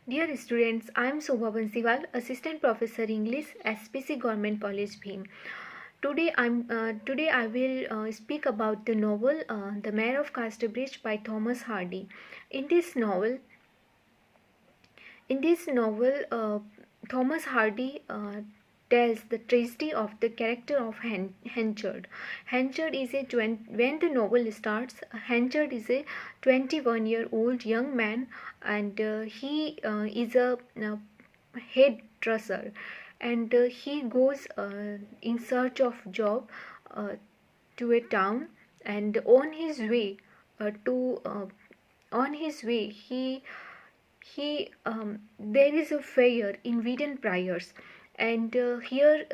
Dear students, I am Shobha Bansiwal, Assistant Professor English, SPC Government College, Bhim. Today I will speak about the novel The Mayor of Casterbridge by Thomas Hardy. In this novel, in this novel, Thomas Hardy tells the tragedy of the character of Henchard. Henchard is when the novel starts, Henchard is a 21-year-old young man, and he is a hairdresser, and he goes in search of job uh, to a town, and to on his way he there is a fair in Whedon Priors, and here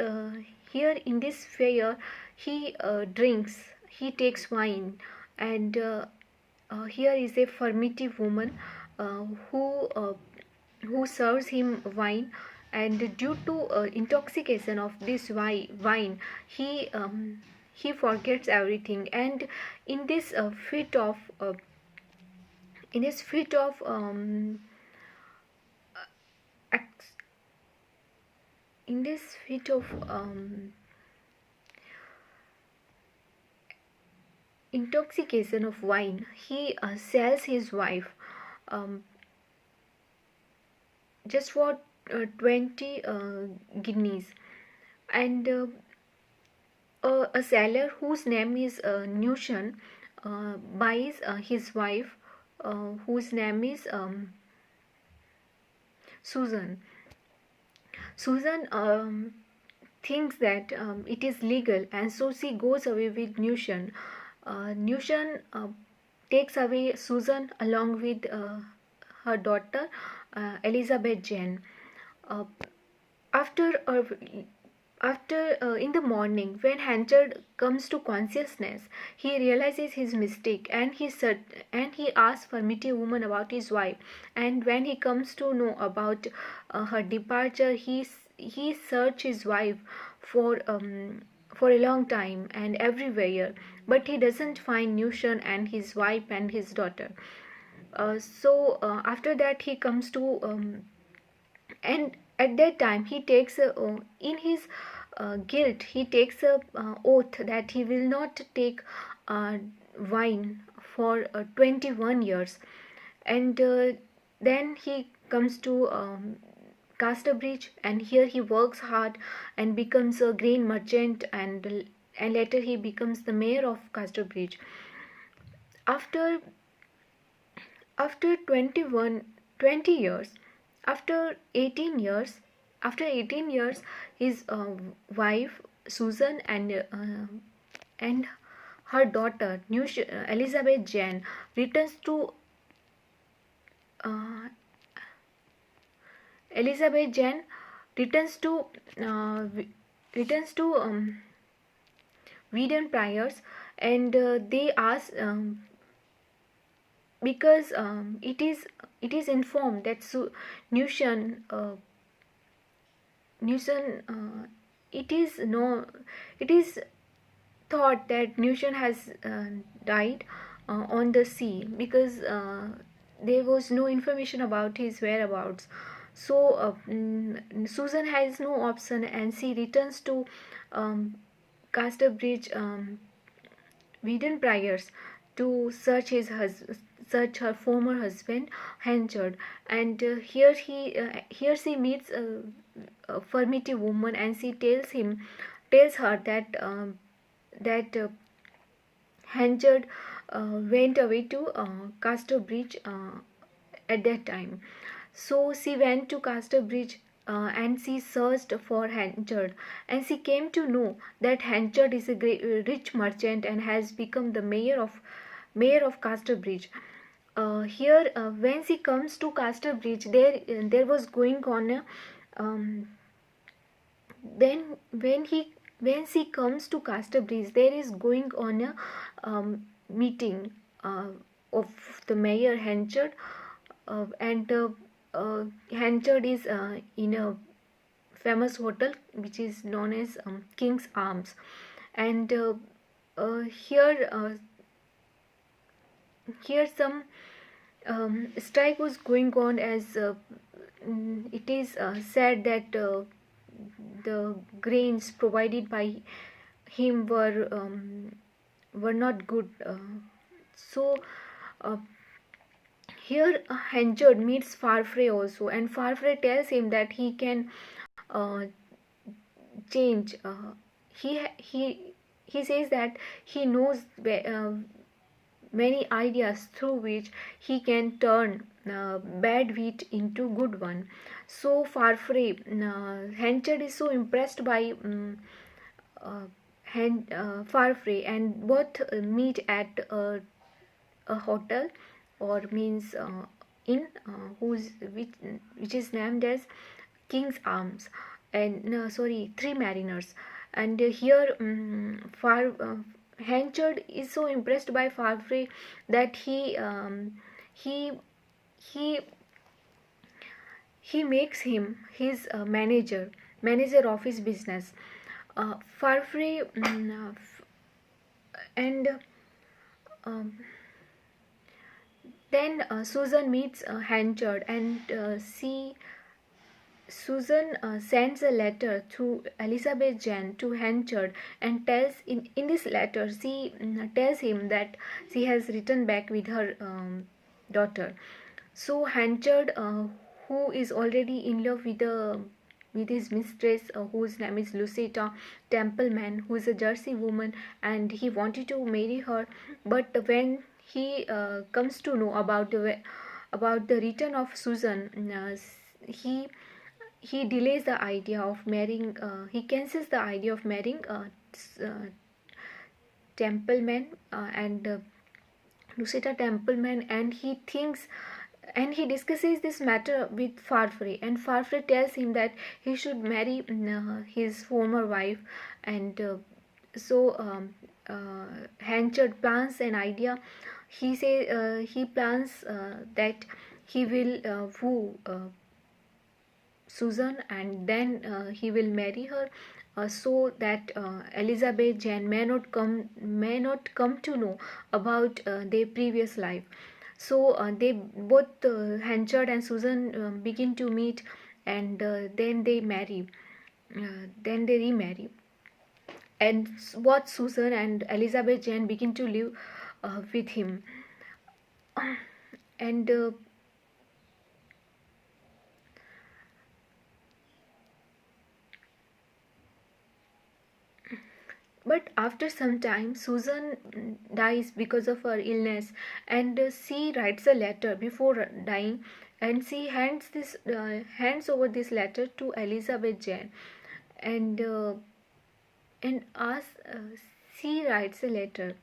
in this fair he drinks, he takes wine, and here is a formative woman uh, who uh, who serves him wine, and due to intoxication of this wine, he forgets everything, and in this fit of in this fit of ac- in this fit of intoxication of wine, he sells his wife um, just for 20 guineas, and a seller whose name is Newton buys his wife, whose name is Susan. Susan thinks that it is legal, and so she goes away with Newton. Newton takes away Susan along with her daughter Elizabeth Jane. Uh, after in the morning, when Hanchard comes to consciousness, he realizes his mistake, and he asks Formative Woman about his wife. And when he comes to know about her departure, he searches his wife for a long time and everywhere, but he doesn't find Newton and his wife and his daughter. So after that, he comes to and at that time he takes in his guilt, he takes a oath that he will not take uh, wine for 21 years, and then he comes to Casterbridge, and here he works hard and becomes a grain merchant, and later he becomes the mayor of Casterbridge. After 20 years, after 18 years, his wife Susan and her daughter Elizabeth Jane returns to uh, Elizabeth Jane returns to uh, returns to Whedon Priors, and they ask because it is informed that Newton Newton it is no it is thought that Newton has died on the sea, because there was no information about his whereabouts. So Susan has no option, and she returns to um, Casterbridge, Whedon Priors, to search her former husband Henchard, and here she meets a formative woman, and she tells her that Henchard went away to Casterbridge at that time. So she went to Casterbridge, and she searched for Henchard, and she came to know that Henchard is a rich merchant and has become the mayor of Casterbridge. Here, when she comes to Casterbridge, there was going on a then when she comes to Casterbridge, there is going on a meeting of the mayor Henchard, and Henchard is in a famous hotel which is known as King's Arms, and here some strike was going on, as it is said that the grains provided by him were not good. So uh, here Henchard meets Farfrey also, and Farfrey tells him that he can uh, change. He says that he knows many ideas through which he can turn bad wheat into good one. So Farfrey, Henchard is so impressed by uh, Farfrey, and both meet at a hotel, or means inn, which is named as King's Arms, and no, sorry, Three Mariners. And here Henchard is so impressed by Farfrey that he he he makes him his manager of his business. Farfrey and um, then Susan meets Henchard, and Susan sends a letter to Elizabeth Jane to Henchard, and tells in this letter she tells him that she has written back with her daughter. So Henchard, who is already in love with his mistress, whose name is Lucetta Templeman, who is a Jersey woman, and he wanted to marry her, but when he comes to know about the return of Susan, he delays the idea of marrying. He cancels the idea of marrying Templeman and Lucetta Templeman, and he thinks, and he discusses this matter with Farfrey, and Farfrey tells him that he should marry his former wife, and Henchard plans an idea. He plans that he will woo Susan, and then he will marry her, so that Elizabeth Jane may not come to know about their previous life. So they both Henchard and Susan begin to meet, and then they marry. Then they remarry, and what Susan and Elizabeth Jane begin to live with him, and but after some time, Susan dies because of her illness, and she writes a letter before dying, and she hands over this letter to Elizabeth Jane, and asks, she writes a letter,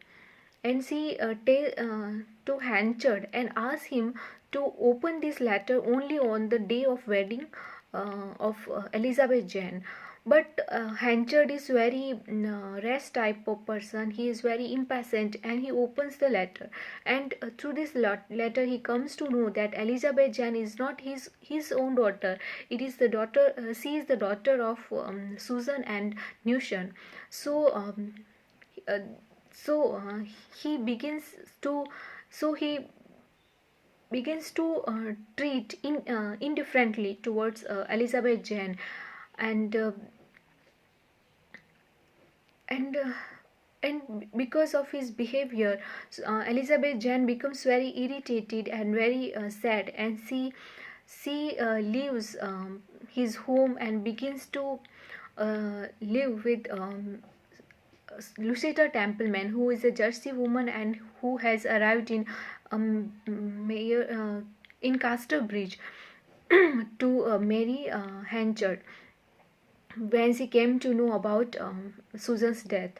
and she tell to Hanchard, and asks him to open this letter only on the day of wedding of Elizabeth Jane. But Hanchard is very rash type of person. He is very impatient, and he opens the letter, and through this letter he comes to know that Elizabeth Jane is not his own daughter. It is the daughter. She is the daughter of Susan and Newton. So uh, so he begins to so he begins to treat indifferently towards Elizabeth Jane, and and uh, and because of his behavior, Elizabeth Jane becomes very irritated and very sad, and she leaves his home and begins to live with Lucetta Templeman, who is a Jersey woman and who has arrived in Casterbridge to marry Hanchard when she came to know about Susan's death.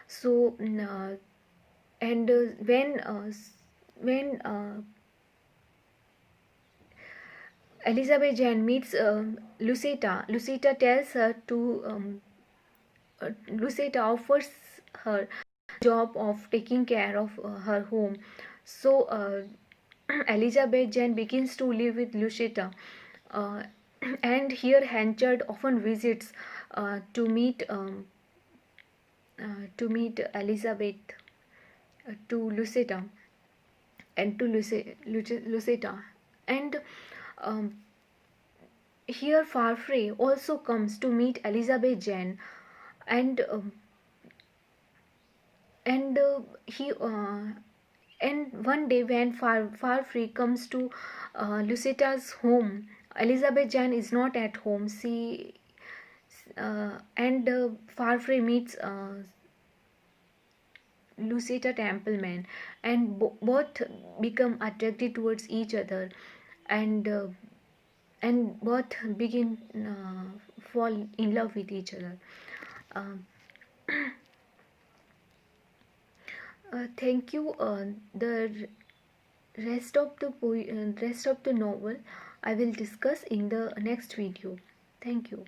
So and when Elizabeth Jane meets Lucetta tells her to Lucetta offers her job of taking care of her home. So Elizabeth Jane begins to live with Lucetta, uh, and here Hanchard often visits to meet Elizabeth, to Lucetta, and to Lucetta, and um, here Farfrey also comes to meet Elizabeth Jane, and and he and one day when Farfrey comes to Luceta's home, Elizabeth Jane is not at home. She and Farfrey meets Lucetta Templeman, and both become attracted towards each other, and both begin fall in love with each other. Um, thank you. The rest of the novel I will discuss in the next video. Thank you.